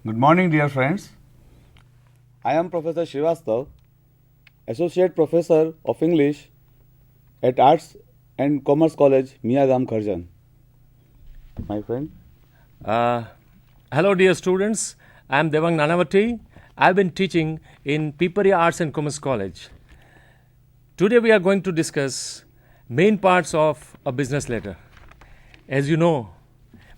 Good morning, dear friends. I am Professor Srivastav, Associate Professor of English at Arts and Commerce College, Miyagam, Kharjan. My friend. Hello, dear students. I am Devang Nanavati. I have been teaching in Piparia Arts and Commerce College. Today we are going to discuss main parts of a business letter. As you know,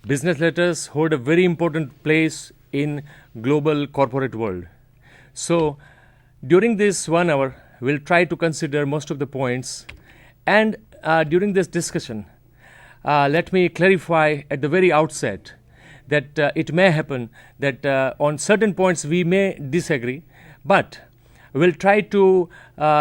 business letters hold a very important place in global corporate world. So during this 1 hour, we'll try to consider most of the points, and during this discussion, let me clarify at the very outset that it may happen that on certain points we may disagree, but we'll try to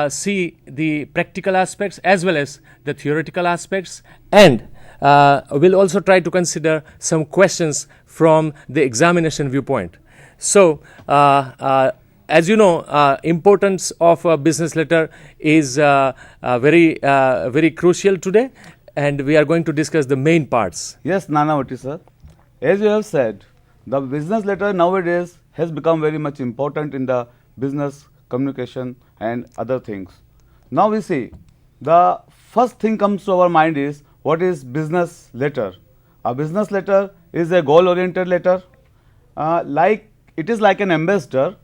see the practical aspects as well as the theoretical aspects, and we'll also try to consider some questions from the examination viewpoint. So, as you know, importance of a business letter is very crucial today, and we are going to discuss the main parts. Yes, Nanavati sir. As you have said, the business letter nowadays has become very much important in the business communication and other things. Now we see, the first thing comes to our mind is, what is business letter? A business letter is a goal-oriented letter. It is like an ambassador.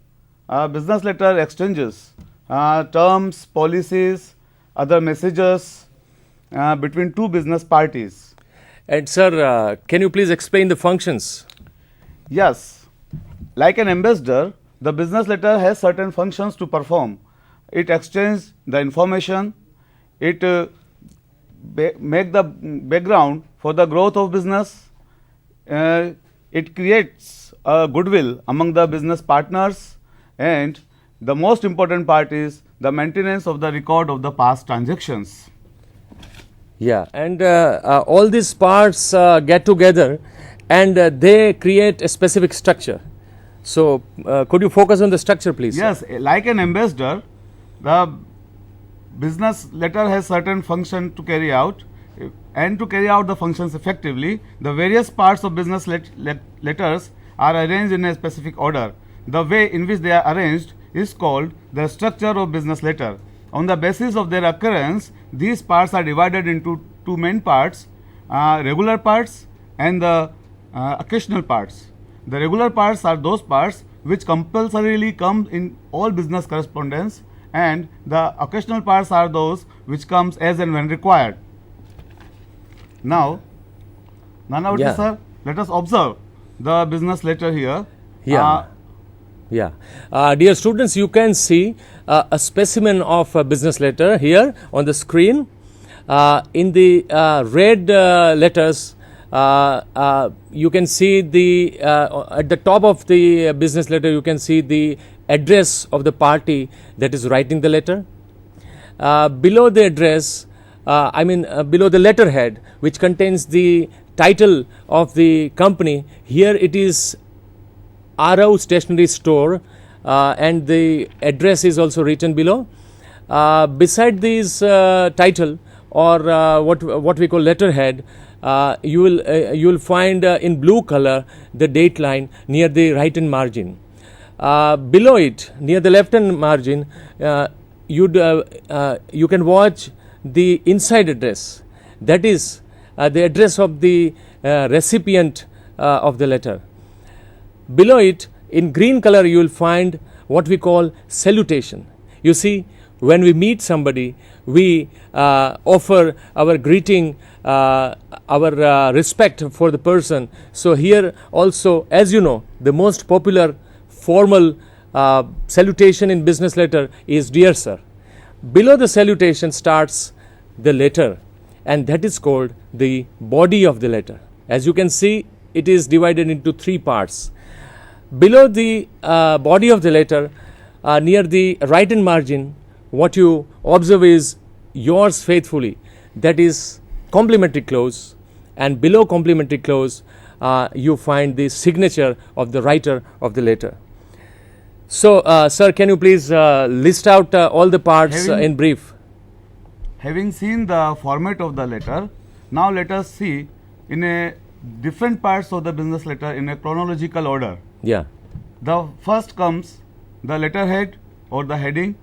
Business letter exchanges terms, policies, other messages between two business parties. And sir, can you please explain the functions? Yes, like an ambassador, the business letter has certain functions to perform. It exchanges the information, it make the background for the growth of business, it creates a goodwill among the business partners, and the most important part is the maintenance of the record of the past transactions. Yeah, and all these parts get together and they create a specific structure. So, could you focus on the structure, please? Yes, like an ambassador, the business letter has certain function to carry out, and to carry out the functions effectively, the various parts of business letters are arranged in a specific order. The way in which they are arranged is called the structure of business letter. On the basis of their occurrence, these parts are divided into two main parts, regular parts and the occasional parts. The regular parts are those parts which compulsorily come in all business correspondence, and the occasional parts are those which comes as and when required. Now, Nanavati sir, let us observe the business letter here. Dear students, you can see a specimen of a business letter here on the screen. In the red letters, you can see the at the top of the business letter, you can see the address of the party that is writing the letter. Below the address, below the letterhead, which contains the title of the company, here it is Arrow Stationery Store, and the address is also written below. Beside this title, or what we call letterhead, you will find in blue color the dateline near the right hand margin. Below it, near the left hand margin, you can watch the inside address, that is the address of the recipient of the letter. Below it, in green color, you will find what we call salutation. You see, when we meet somebody, we offer our greeting, our respect for the person. So here also, as you know, the most popular formal salutation in business letter is "Dear Sir." Below the salutation starts the letter, and that is called the body of the letter. As you can see, it is divided into three parts. Below the body of the letter, near the right hand margin, what you observe is "Yours faithfully," that is complimentary clause, and below complimentary clause you find the signature of the writer of the letter. So, sir, can you please list out all the parts in brief? Having seen the format of the letter, now let us see in a different parts of the business letter in a chronological order. Yeah. the first comes the letterhead or the heading,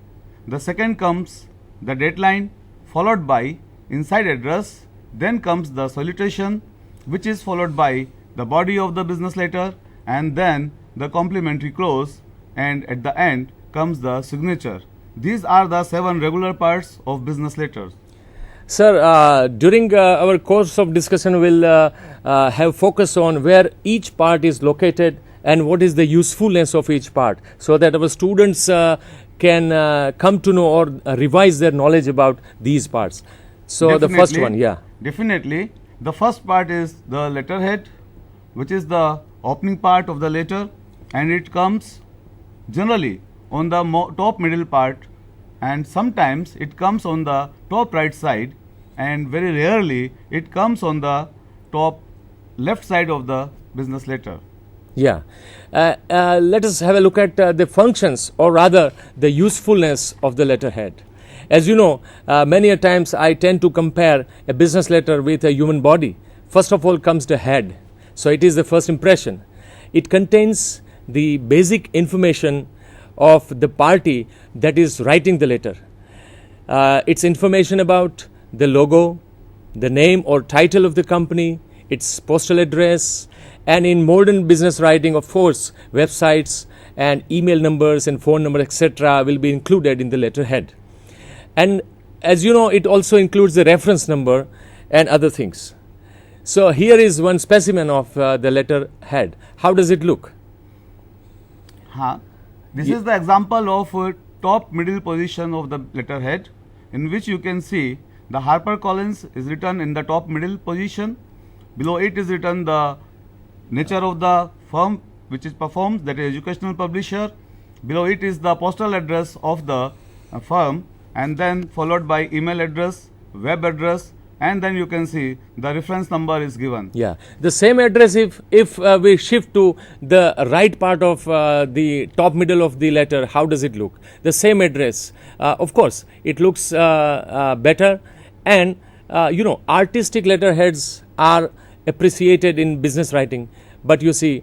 the second comes the dateline, followed by inside address, then comes the salutation, which is followed by the body of the business letter, and then the complimentary close, and at the end comes the signature. These are the 7 regular parts of business letters. Sir, during our course of discussion, we'll have focus on where each part is located and what is the usefulness of each part, so that our students can come to know or revise their knowledge about these parts. So the first one, yeah. Definitely. The first part is the letterhead, which is the opening part of the letter, and it comes generally on the top middle part, and sometimes it comes on the top right side, and very rarely it comes on the top left side of the business letter. Yeah. Let us have a look at the functions, or rather the usefulness of the letterhead. As you know, many a times I tend to compare a business letter with a human body. First of all comes the head. So it is the first impression. It contains the basic information of the party that is writing the letter. It's information about the logo, the name or title of the company, its postal address, and in modern business writing, of course, websites and email numbers and phone number, etc., will be included in the letterhead. And as you know, it also includes the reference number and other things. So here is one specimen of the letterhead. How does it look? This is the example of top middle position of the letterhead, in which you can see the HarperCollins is written in the top middle position. Below it is written the nature of the firm which is performs, that is educational publisher. Below it is the postal address of the firm, and then followed by email address, web address, and then you can see the reference number is given. Yeah, the same address, if we shift to the right part of the top middle of the letter, how does it look? The same address, of course, it looks better, and you know, artistic letterheads are appreciated in business writing. But you see,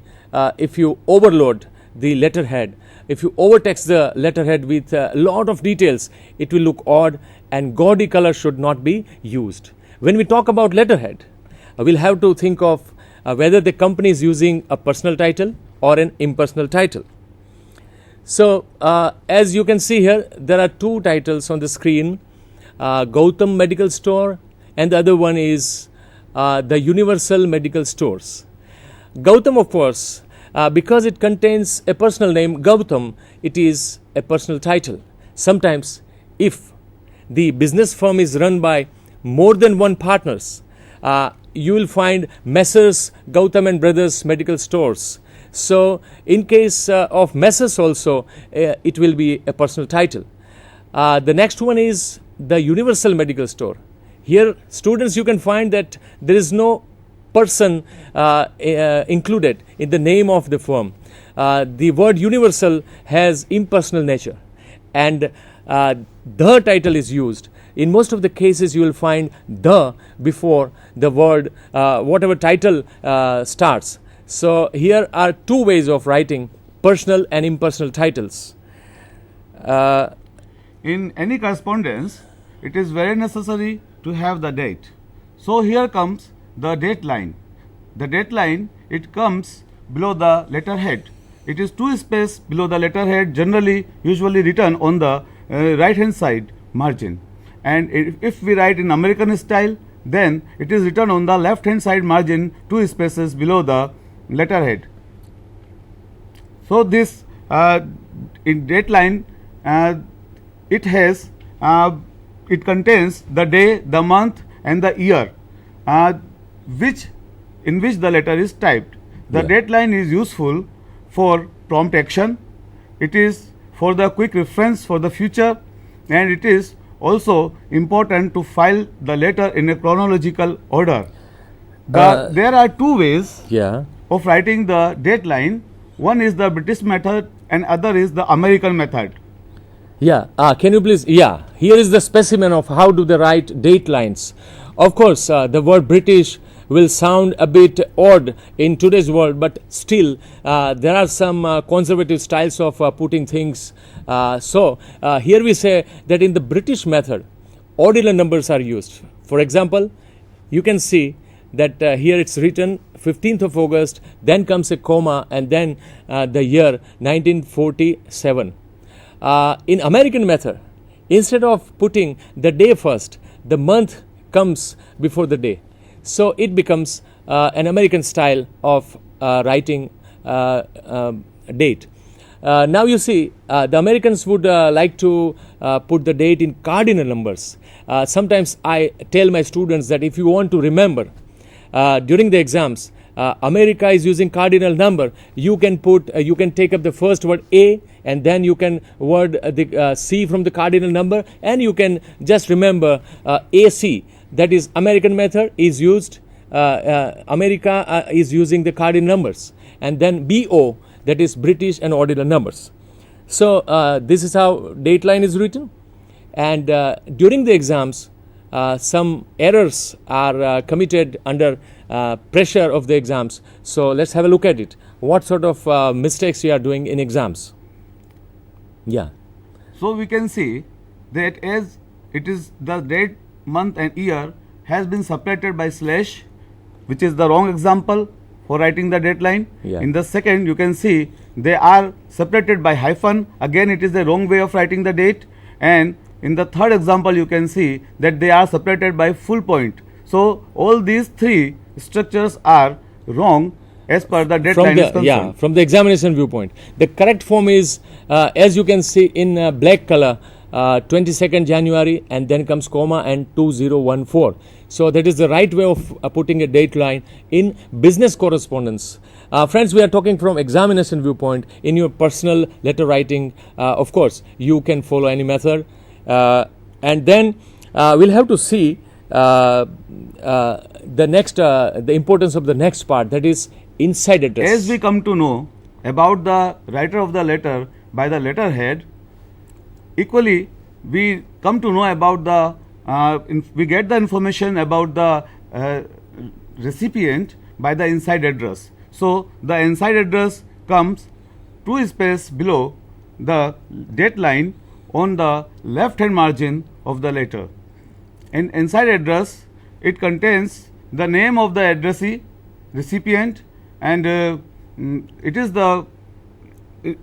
if you overload the letterhead, if you overtext the letterhead with a lot of details, it will look odd, and gaudy color should not be used. When we talk about letterhead, we'll have to think of whether the company is using a personal title or an impersonal title. So as you can see here, there are 2 titles on the screen, Gautam Medical Store, and the other one is the Universal Medical Stores. Gautam, of course, because it contains a personal name, Gautam, it is a personal title. Sometimes if the business firm is run by more than one partners, you will find Messrs. Gautam and Brothers Medical Stores. So in case of Messrs also, it will be a personal title. The next one is the Universal Medical Store. Here, students, you can find that there is no person included in the name of the firm. The word universal has impersonal nature, and the title is used. In most of the cases, you will find the before the word, whatever title starts. So here are 2 ways of writing personal and impersonal titles. In any correspondence, it is very necessary to have the date. So here comes the dateline. The dateline, it comes below the letterhead. It is 2 space below the letterhead, generally usually written on the right hand side margin. And if we write in American style, then it is written on the left hand side margin, 2 spaces below the letterhead. So this in dateline, it has it contains the day, the month, and the year in which the letter is typed. The dateline is useful for prompt action. It is for the quick reference for the future, and it is also important to file the letter in a chronological order. There are 2 ways of writing the dateline. One is the British method and other is the American method. Yeah, can you please, here is the specimen of how do they write datelines. Of course, the word British will sound a bit odd in today's world, but still there are some conservative styles of putting things. So here we say that in the British method, ordinal numbers are used. For example, you can see that here it's written 15th of August, then comes a comma, and then the year 1947. In American method, instead of putting the day first, the month comes before the day. So it becomes an American style of writing date. Now you see, the Americans would like to put the date in cardinal numbers. Sometimes I tell my students that if you want to remember during the exams, America is using cardinal number. You can take up the first word A, and then you can word the C from the cardinal number, and you can just remember AC. That is American method is used. America is using the cardinal numbers, and then BO, that is British and ordinal numbers. So this is how Dateline is written, and during the exams, some errors are committed under pressure of the exams. So let's have a look at it. What sort of mistakes you are doing in exams? Yeah. So we can see that as it is the date, month and year has been separated by slash, which is the wrong example for writing the Dateline. Yeah. In the second, you can see they are separated by hyphen. Again, it is the wrong way of writing the date. And in the third example, you can see that they are separated by full point. So all these three structures are wrong as per the Dateline is concerned. Yeah, from the examination viewpoint. The correct form is, as you can see in black color, 22nd January, and then comes comma and 2014. So that is the right way of putting a Dateline in business correspondence. Friends, we are talking from examination viewpoint. In your personal letter writing, of course, you can follow any method. And then we'll have to see the importance of the next part, that is inside address. As we come to know about the writer of the letter by the letterhead, equally we come to know about the we get the information about the recipient by the inside address. So the inside address comes 2 space below the Dateline on the left hand margin of the letter. In inside address, it contains the name of the addressee, recipient, and it is the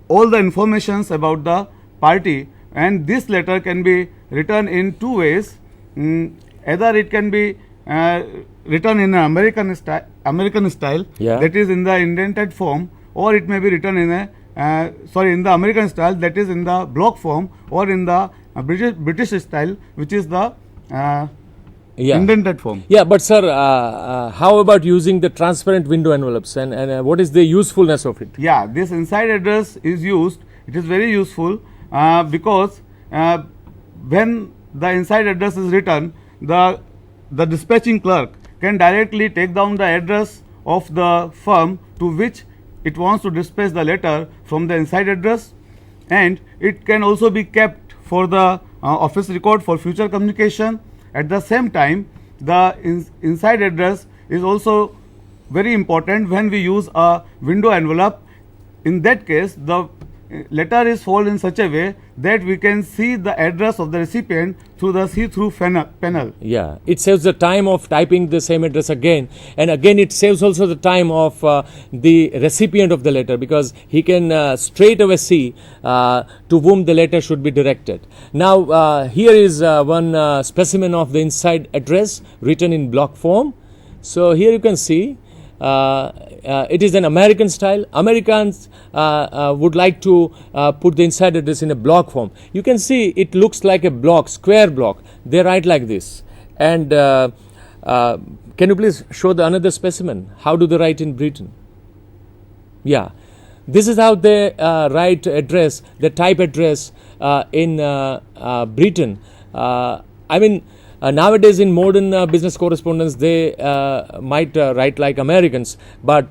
all the informations about the party. And this letter can be written in 2 ways. Either it can be written in an American style, Yeah. that is in the indented form, or it may be written in a in the American style, that is in the block form, or in the British style, which is the indented form. Yeah, but sir, how about using the transparent window envelopes, and what is the usefulness of it? Yeah, this inside address is used. It is very useful because when the inside address is written, the dispatching clerk can directly take down the address of the firm to which it wants to dispatch the letter from the inside address, and it can also be kept for the office record for future communication. At the same time, the inside address is also very important when we use a window envelope. In that case, the letter is folded in such a way that we can see the address of the recipient through the see-through panel. Yeah, it saves the time of typing the same address again, and again it saves also the time of the recipient of the letter, because he can straight away see to whom the letter should be directed. Now here is one specimen of the inside address written in block form. So here you can see it is an American style. Americans would like to put the inside address in a block form. You can see it looks like a block, square block. They write like this. And can you please show the another specimen? How do they write in Britain? Yeah, this is how they write address, the type address in Britain. I mean, nowadays in modern business correspondence, they might write like Americans, but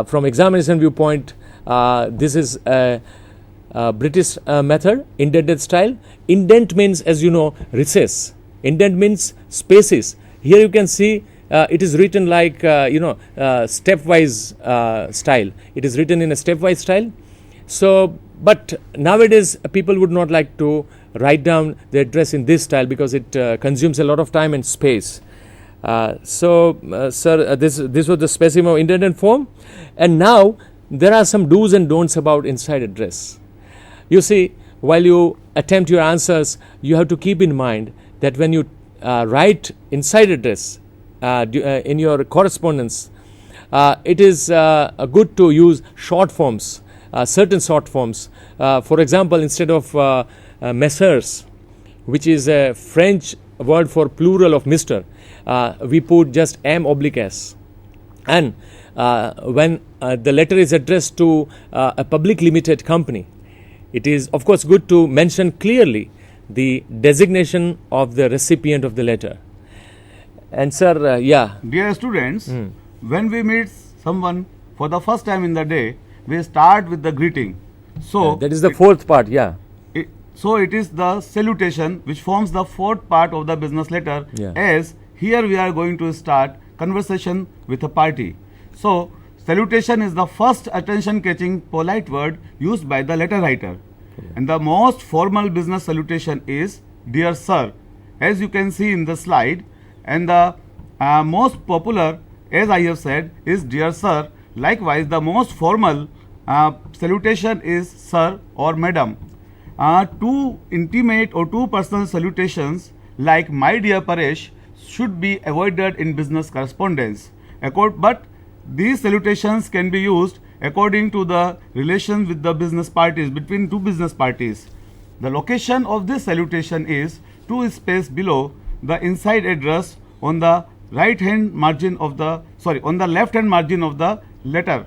from examination viewpoint, this is a British method, indented style. Indent means, as you know, recess. Indent means spaces. Here you can see it is written like stepwise style. It is written in a stepwise style. So, but nowadays people would not like to write down the address in this style because it consumes a lot of time and space. Sir, this was the specimen of indented form, and now there are some do's and don'ts about inside address. You see, while you attempt your answers, you have to keep in mind that when you write inside address in your correspondence, it is good to use short forms, certain short forms. For example, instead of messrs, which is a French word for plural of Mr., we put just M/S. And when the letter is addressed to a public limited company, it is of course good to mention clearly the designation of the recipient of the letter. And sir, Dear students, when we meet someone for the first time in the day, we start with the greeting. So that is the fourth part. So it is the salutation which forms the fourth part of the business letter, as here we are going to start conversation with a party. So salutation is the first attention catching polite word used by the letter writer. And the most formal business salutation is dear sir, as you can see in the slide. And the most popular, as I have said, is dear sir. Likewise, the most formal salutation is sir or madam. Two intimate or two personal salutations like my dear Paresh should be avoided in business correspondence. But these salutations can be used according to the relations with the business parties, between two business parties. The location of this salutation is 2 space below the inside address on the left hand margin of the letter.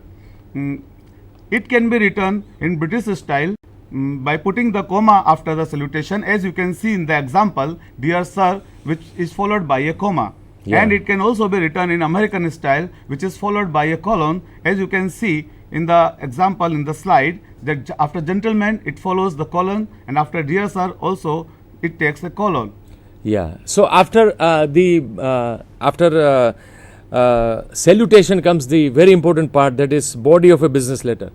It can be written in British style by putting the comma after the salutation, as you can see in the example, dear sir, which is followed by a comma. And it can also be written in American style, which is followed by a colon, as you can see in the example in the slide, that after gentleman it follows the colon, and after dear sir also it takes a colon. So after salutation comes the very important part, that is body of a business letter.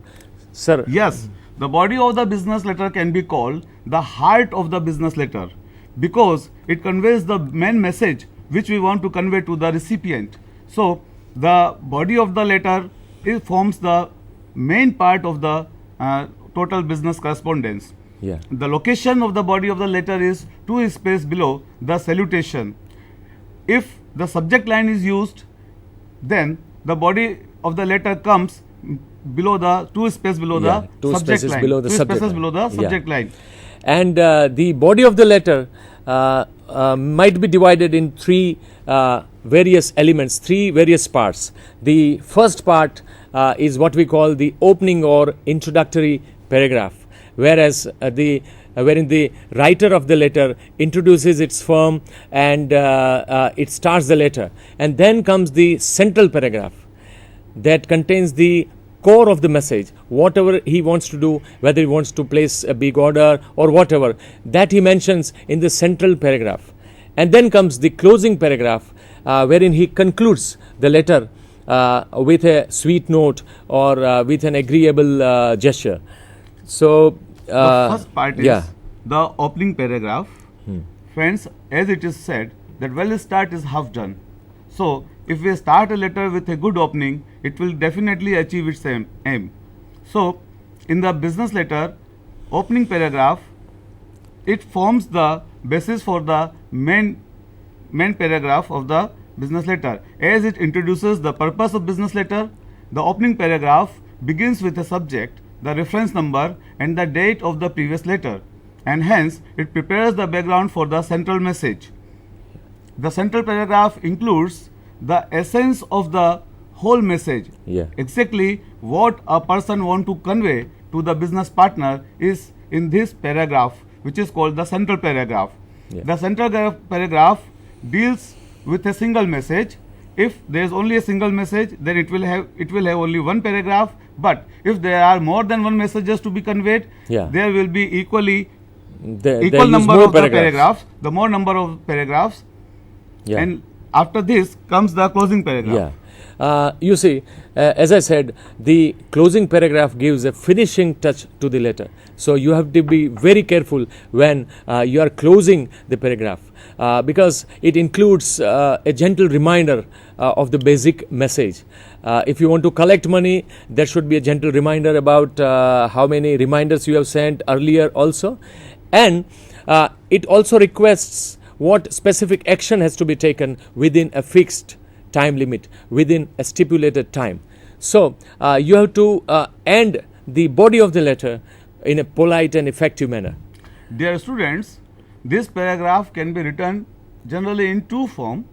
Sir. Yes, the body of the business letter can be called the heart of the business letter, because it conveys the main message which we want to convey to the recipient. So the body of the letter forms the main part of the total business correspondence. The location of the body of the letter is 2 space below the salutation. If the subject line is used, then the body of the letter comes below the 2 space below the subject line. Below the 2 subject spaces line. below the subject line. And the body of the letter might be divided in three various elements, three various parts. The first part is what we call the opening or introductory paragraph, whereas wherein the writer of the letter introduces its firm and it starts the letter, and then comes the central paragraph that contains the core of the message, whatever he wants to do, whether he wants to place a big order or whatever, that he mentions in the central paragraph. And then comes the closing paragraph, wherein he concludes the letter with a sweet note or with an agreeable gesture. So the first part is the opening paragraph. Friends, as it is said that well start is half done. So if we start a letter with a good opening, it will definitely achieve its aim. So in the business letter, opening paragraph, it forms the basis for the main paragraph of the business letter, as it introduces the purpose of business letter. The opening paragraph begins with the subject, the reference number and the date of the previous letter, and hence it prepares the background for the central message. The central paragraph includes the essence of the whole message. Exactly what a person wants to convey to the business partner is in this paragraph, which is called the central paragraph. The central paragraph deals with a single message. If there is only a single message, then it will have only one paragraph. But if there are more than one messages to be conveyed, there will be equal number of the paragraphs. The more number of paragraphs, and after this comes the closing paragraph. Yeah. You see, as I said, the closing paragraph gives a finishing touch to the letter. So you have to be very careful when you are closing the paragraph because it includes a gentle reminder of the basic message. If you want to collect money, there should be a gentle reminder about how many reminders you have sent earlier also. And it also requests what specific action has to be taken within a fixed time limit, within a stipulated time. So you have to end the body of the letter in a polite and effective manner. Dear students, this paragraph can be written generally in two forms.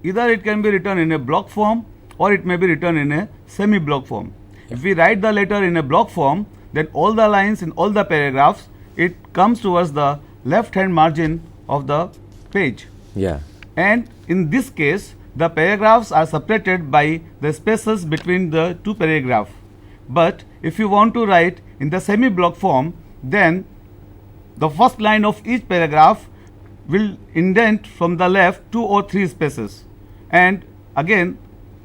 Either it can be written in a block form or it may be written in a semi-block form. If we write the letter in a block form, then all the lines in all the paragraphs, it comes towards the left hand margin of the page. Yeah. And in this case, the paragraphs are separated by the spaces between the two paragraphs. But if you want to write in the semi-block form, then the first line of each paragraph will indent from the left 2 or 3 spaces. And again,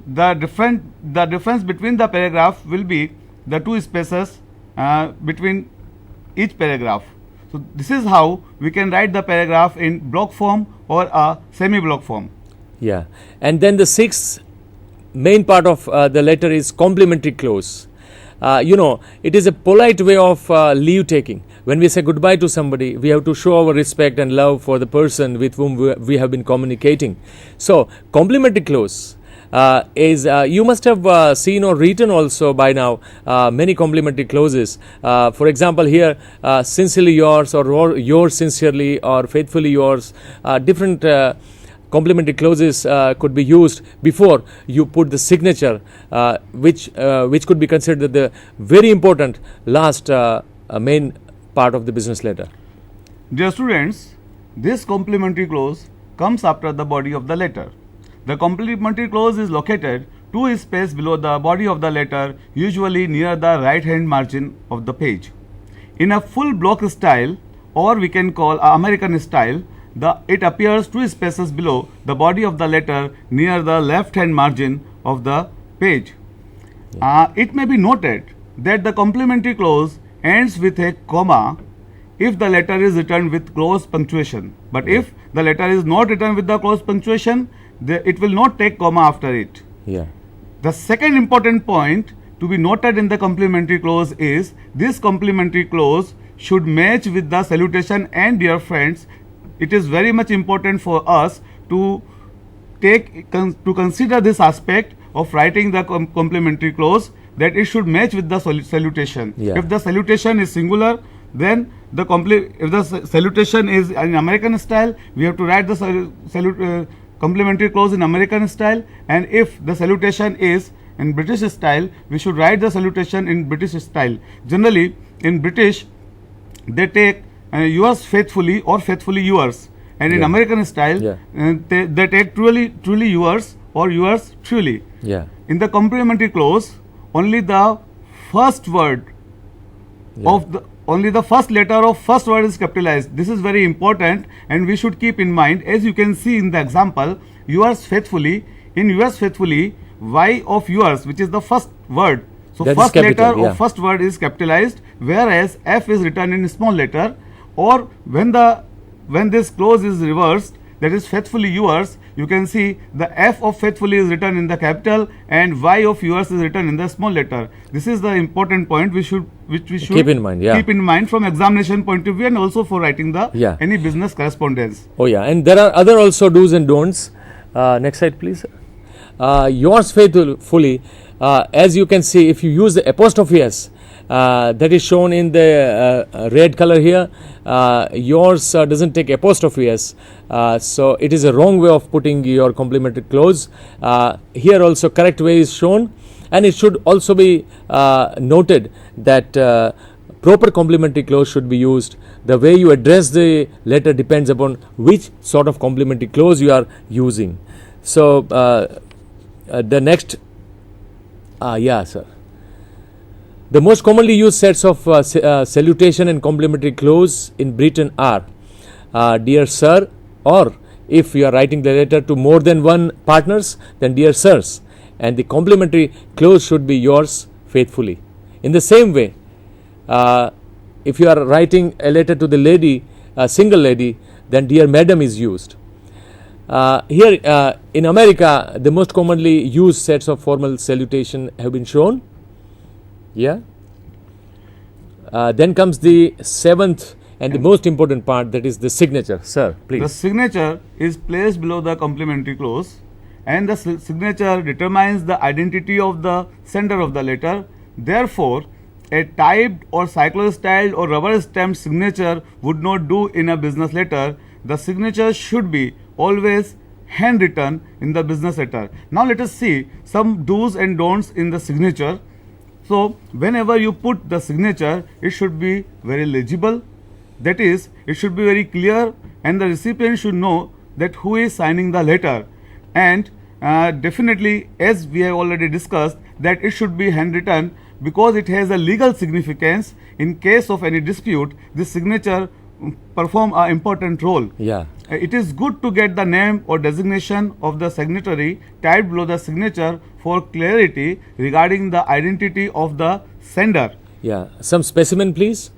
the difference between the paragraph will be the 2 spaces between each paragraph. So this is how we can write the paragraph in block form or a semi-block form. Yeah. And then the sixth main part of the letter is complimentary clause. It is a polite way of leave taking. When we say goodbye to somebody, we have to show our respect and love for the person with whom we have been communicating. So complimentary clause is you must have seen or written also by now many complimentary clauses. For example, here sincerely yours or yours sincerely or faithfully yours, different complimentary clauses could be used before you put the signature, which could be considered the very important last main part of the business letter. Dear students, this complementary clause comes after the body of the letter. The complementary clause is located 2 spaces below the body of the letter, usually near the right hand margin of the page. In a full block style, or we can call American style, it appears 2 spaces below the body of the letter near the left hand margin of the page. It may be noted that the complementary clause ends with a comma if the letter is written with close punctuation. But if the letter is not written with the close punctuation, it will not take comma after it. Yeah. The second important point to be noted in the complementary clause is this complementary clause should match with the salutation and dear friends. It is very much important for us to consider this aspect of writing the complementary clause, that it should match with the salutation. Yeah. If the salutation is singular, then if the salutation is in American style, we have to write the complementary clause in American style, and if the salutation is in British style, we should write the salutation in British style. Generally, in British, they take yours faithfully or faithfully yours, and in American style, they take truly yours or yours truly. Yeah. In the complementary clause, only the first word only the first letter of first word is capitalized. This is very important, and we should keep in mind, as you can see in the example, yours faithfully. In yours faithfully, Y of yours, which is the first word, so that first capital, letter of first word is capitalized, whereas F is written in small letter. Or when this clause is reversed, that is faithfully yours, you can see the F of faithfully is written in the capital and Y of yours is written in the small letter. This is the important point which we should keep in mind. Yeah. Keep in mind from examination point of view, and also for writing the any business correspondence. Oh yeah, and there are other also do's and don'ts. Next slide, please. Yours faithfully, as you can see, if you use the apostrophe S, that is shown in the red color here, yours doesn't take apostrophe S, so it is a wrong way of putting your complementary clause. Here also correct way is shown, and it should also be noted that proper complementary clause should be used. The way you address the letter depends upon which sort of complementary clause you are using. So the next, sir. The most commonly used sets of salutation and complimentary clause in Britain are dear sir or If you are writing the letter to more than one partners, then dear sirs, and the complimentary clause should be yours faithfully. In the same way, if you are writing a letter to the lady, a single lady, then dear madam is used. Here in America, the most commonly used sets of formal salutation have been shown. Yeah. Then comes the seventh and the most important part, that is the signature. Sir, please. The signature is placed below the complementary clause, and the signature determines the identity of the sender of the letter. Therefore, a typed or cyclostyled or rubber stamped signature would not do in a business letter. The signature should be always handwritten in the business letter. Now let us see some do's and don'ts in the signature. So whenever you put the signature, it should be very legible. That is, it should be very clear, and the recipient should know that who is signing the letter. And definitely, as we have already discussed, that it should be handwritten, because it has a legal significance. In case of any dispute, this signature perform an important role. Yeah. It is good to get the name or designation of the signatory typed below the signature for clarity regarding the identity of the sender. Yeah. Some specimen, please.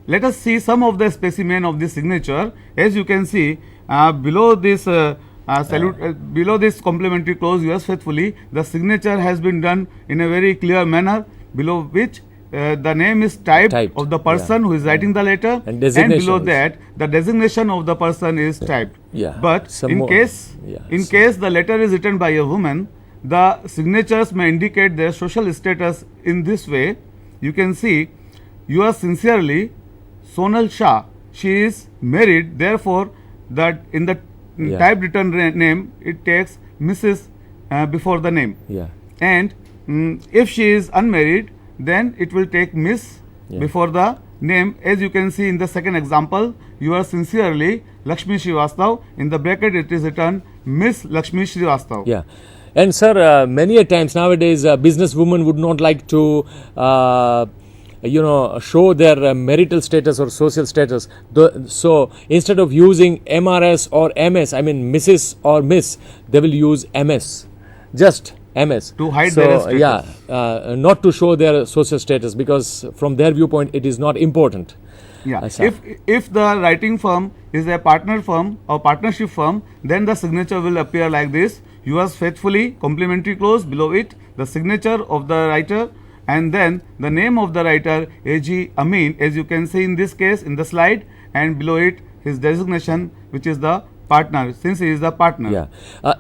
Let us see some of the specimen of the signature. As you can see, below this below this complementary clause, yours faithfully, the signature has been done in a very clear manner, below which the name is typed of the person who is writing the letter, and below that the designation of the person is typed. Yeah. But in case the letter is written by a woman, the signatures may indicate their social status in this way. You can see, yours sincerely, Sonal Shah. She is married, therefore that in the typed written name it takes Mrs. Before the name. Yeah. And if she is unmarried, then it will take Miss before the name. As you can see in the second example, yours sincerely, Lakshmi Srivastav. In the bracket it is written Miss Lakshmi Srivastav. Yeah. And sir, many a times nowadays, businesswomen would not like to show their marital status or social status. So instead of using MRS or MS, I mean Mrs. or Miss, they will use MS, just MS, to hide their status. Yeah, not to show their social status, because from their viewpoint it is not important. Yeah. If the writing firm is a partner firm or partnership firm, then the signature will appear like this: yours faithfully, complementary clause, below it the signature of the writer, and then the name of the writer, A.G. Amin, as you can see in this case in the slide, and below it his designation, which is the partner, since he is the partner. Yeah.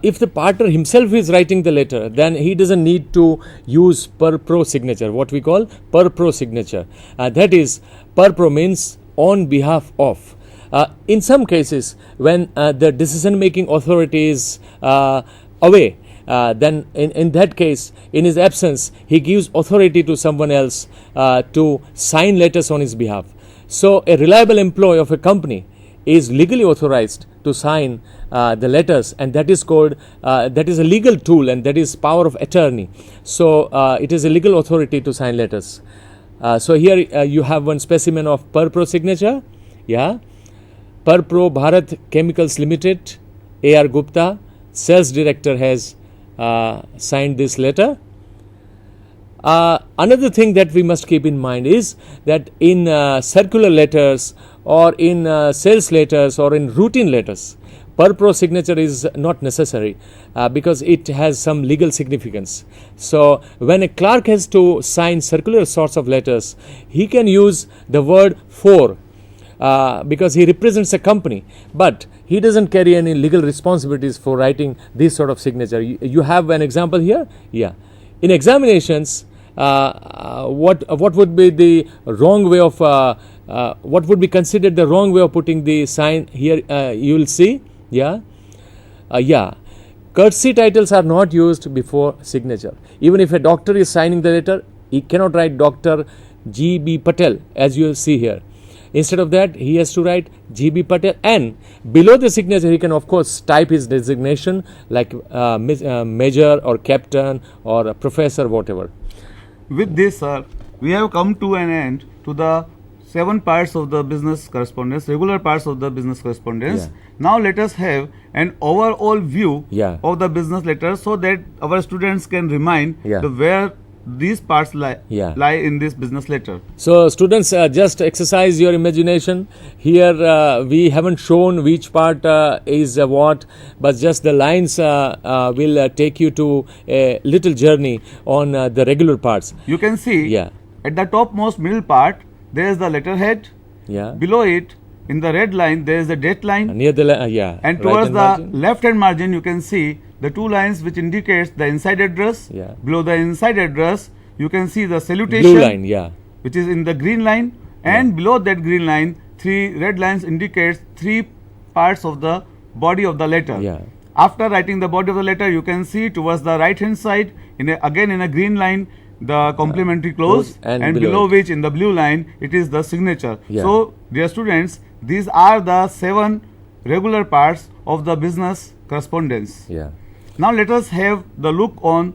If the partner himself is writing the letter, then he doesn't need to use per pro signature, what we call per pro signature. That is, per pro means on behalf of. In some cases, when the decision making authority is away, then in that case, in his absence, he gives authority to someone else to sign letters on his behalf. So a reliable employee of a company is legally authorized to sign the letters, and that is called, that is a legal tool, and that is power of attorney. So it is a legal authority to sign letters. So here you have one specimen of per pro signature. Yeah. Per pro Bharat Chemicals Limited, A.R. Gupta, sales director, has signed this letter. Another thing that we must keep in mind is that in circular letters or in sales letters or in routine letters, per pro signature is not necessary because it has some legal significance. So when a clerk has to sign circular sorts of letters, he can use the word for because he represents a company, but he doesn't carry any legal responsibilities for writing this sort of signature. You have an example here? Yeah. In examinations, what would be the wrong way of, what would be considered the wrong way of putting the sign here? You will see. Yeah. Courtesy titles are not used before signature. Even if a doctor is signing the letter, he cannot write Dr. G.B. Patel, as you will see here. Instead of that, he has to write G.B. Patel, and below the signature he can of course type his designation like major or captain or professor, whatever. With this, sir, we have come to an end to the 7 parts of the business correspondence, regular parts of the business correspondence. Yeah. Now let us have an overall view Yeah. of the business letter so that our students can remind Yeah. where these parts lie, Yeah. lie in this business letter. So students, just exercise your imagination. Here we haven't shown which part is what, but just the lines will take you to a little journey on the regular parts. You can see Yeah. at the topmost middle part there is the letterhead. Yeah. Below it, in the red line, there is the dateline. Near the yeah. And right towards hand the margin. left hand margin, you can see the 2 lines which indicates the inside address. Yeah. Below the inside address, you can see the salutation, Blue line. Yeah. which is in the green line, and below that green line, 3 red lines indicates 3 parts of the body of the letter. Yeah. After writing the body of the letter, you can see towards the right hand side, again in a green line, the complementary clause, and and below below it. which in the blue line it is the signature. Yeah. So, dear students, these are the 7 regular parts of the business correspondence. Yeah. Now let us have the look on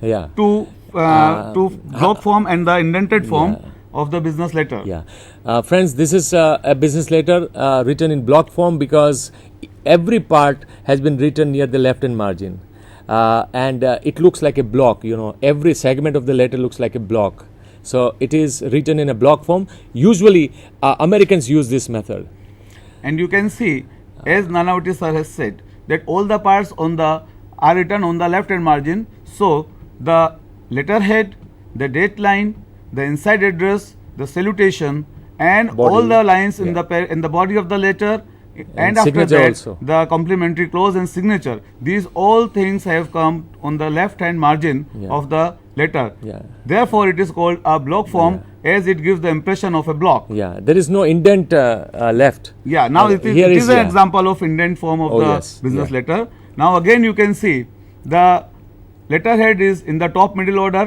Yeah. to block form and the indented form Yeah. of the business letter. Yeah. Friends, this is a business letter written in block form because every part has been written near the left hand margin. And it looks like a block, you know, every segment of the letter looks like a block. So it is written in a block form. Usually Americans use this method. And you can see, as Nanavati sir has said, that all the parts are written on the left hand margin. So the letterhead, the date line, the inside address, the salutation, and Body. all the lines in Yeah. the body of the letter, and after signature that also. the complementary clause and signature. These all things have come on the left hand margin Yeah. of the letter. Yeah. Therefore, it is called a block form, as it gives the impression of a block. Yeah. There is no indent left. Yeah, now it here is is, an yeah. example of indent form of Oh, the yes, business yeah. letter. Now again you can see the letterhead is in the top middle order,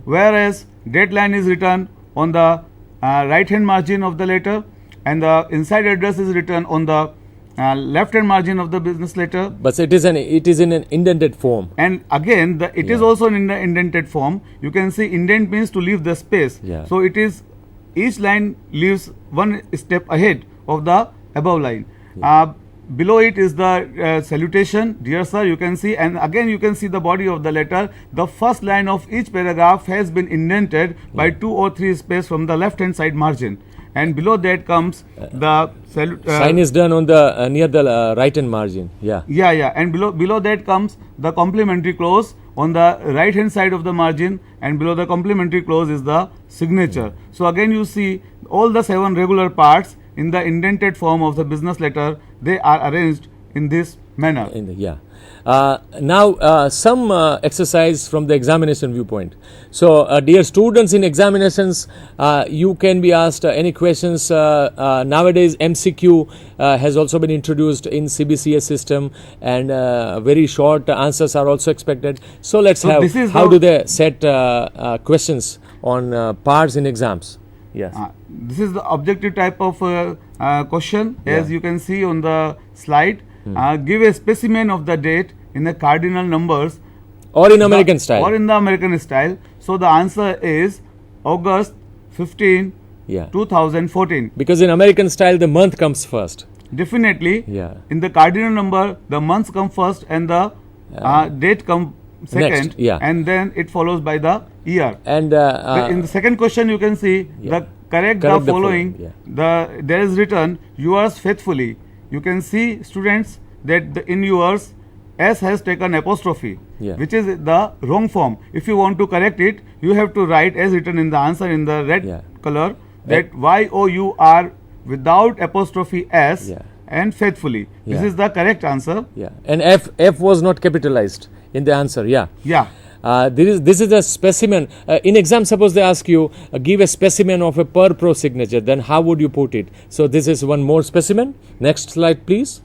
whereas date line is written on the right hand margin of the letter, and the inside address is written on the left hand margin of the business letter. But it is in an indented form. And again, it is Yeah. also in the indented form. You can see indent means to leave the space. Yeah. So it is, each line leaves one step ahead of the above line. Below it is the salutation, dear sir, you can see, and again you can see the body of the letter. The first line of each paragraph has been indented by 2 or 3 space from the left hand side margin. And below that comes the Sign is done on the near the right hand margin. Yeah. yeah, and below that comes the complementary clause on the right hand side of the margin, and below the complementary clause is the signature. So again you see all the 7 regular parts in the indented form of the business letter. They are arranged in this manner. Yeah. Now some exercise from the examination viewpoint. So dear students, in examinations you can be asked any questions. Nowadays MCQ has also been introduced in CBCS system, and very short answers are also expected. So let's have, this is how do they set questions on parts in exams? Yes. This is the objective type of question, as Yeah. you can see on the slide. Give a specimen of the date in the cardinal numbers, Or in American style. or in the American style. So the answer is August 15, Yeah. 2014. Because in American style the month comes first. Definitely, Yeah. in the cardinal number, the months come first and the date come second, yeah. and then it follows by the year. And In the second question, you can see the correct the Correct the following. following, There is written yours faithfully. You can see, students, that in yours S has taken apostrophe, Yeah. which is the wrong form. If you want to correct it, you have to write as written in the answer in the red Yeah. color, that YOUR without apostrophe S Yeah. and faithfully. This Yeah. is the correct answer. yeah, and F was not capitalized in the answer. Yeah. Yeah. This is a specimen. In exam, suppose they ask you give a specimen of a per pro signature, then how would you put it? So this is one more specimen. Next slide, please.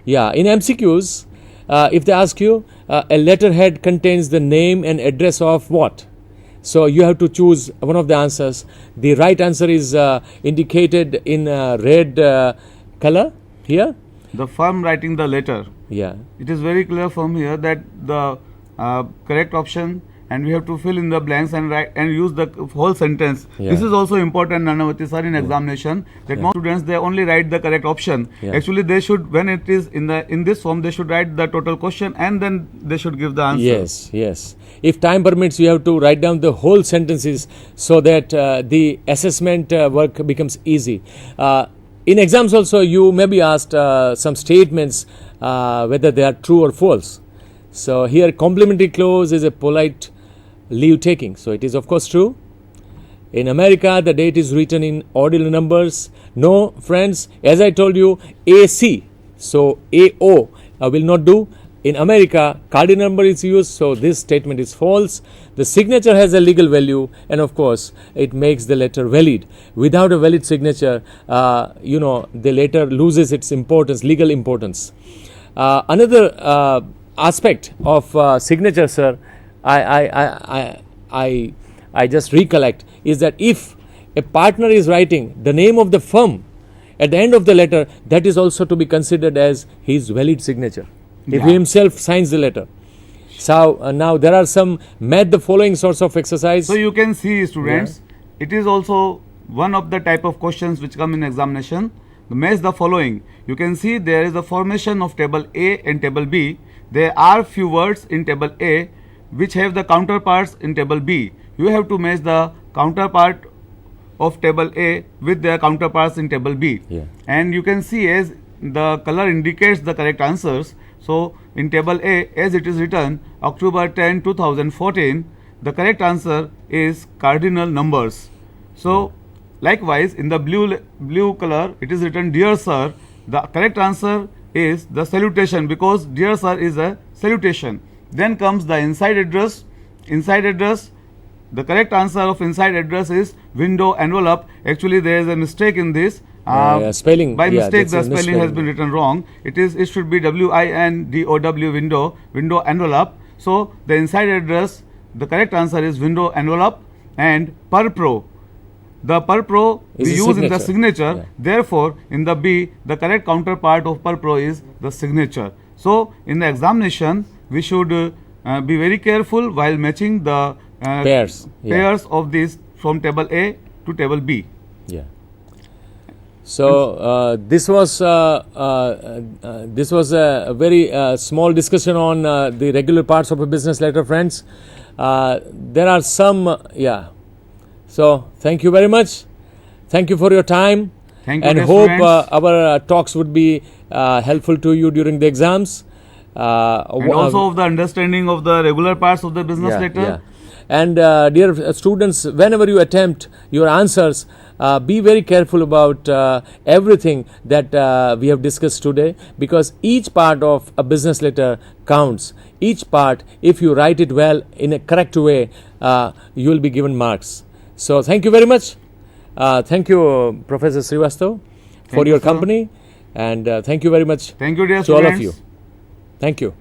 Yeah, in MCQs, if they ask you a letterhead contains the name and address of what? So you have to choose one of the answers. The right answer is indicated in red color here. The firm writing the letter. Yeah. It is very clear from here that the correct option and we have to fill in the blanks and write and use the whole sentence. Yeah. This is also important, Nanavati sir, in examination, that most students, they only write the correct option. Yeah. Actually, they should, when it is in this form, they should write the total question and then they should give the answer. Yes, yes. If time permits, you have to write down the whole sentences so that the assessment work becomes easy. In exams also, you may be asked some statements whether they are true or false. So here, complementary clause is a polite leave taking. So it is of course true. In America, the date is written in ordinal numbers. No, friends, as I told you, AC, so AO will not do. In America, cardinal number is used, so this statement is false. The signature has a legal value, and of course, it makes the letter valid. Without a valid signature, the letter loses its importance, legal importance. Another aspect of signature, sir, I just recollect, is that if a partner is writing the name of the firm at the end of the letter, that is also to be considered as his valid signature. If he himself signs the letter. So now there are some match the following sorts of exercise. So you can see, students, it is also one of the type of questions which come in examination. Match the following. You can see there is a formation of table A and table B. There are few words in table A which have the counterparts in table B. You have to match the counterpart of table A with their counterparts in table B. And you can see as the color indicates the correct answers. So in table A, as it is written October 10, 2014, the correct answer is cardinal numbers. So likewise, in the blue color, it is written Dear Sir. The correct answer is the salutation, because Dear Sir is a salutation. Then comes the inside address. Inside address, the correct answer of inside address is window envelope. Actually, there is a mistake in this. Spelling. By mistake, the spelling has been written wrong. It should be WINDOW, window envelope. So the inside address, the correct answer is window envelope. And per pro, the per pro we use in the signature. Therefore, in the B, the correct counterpart of per pro is the signature. So in the examination, we should be very careful while matching the pairs of these from table A to table B. So this was a very small discussion on the regular parts of a business letter, friends. There are some, So thank you very much. Thank you for your time. Thank you, and hope our talks would be helpful to you during the exams. And also of the understanding of the regular parts of the business letter. And dear students, whenever you attempt your answers, be very careful about everything that we have discussed today, because each part of a business letter counts. Each part, if you write it well in a correct way, you will be given marks. So thank you very much. Thank you, Professor Srivastav, for your company, and thank you very much to all of you. Thank you.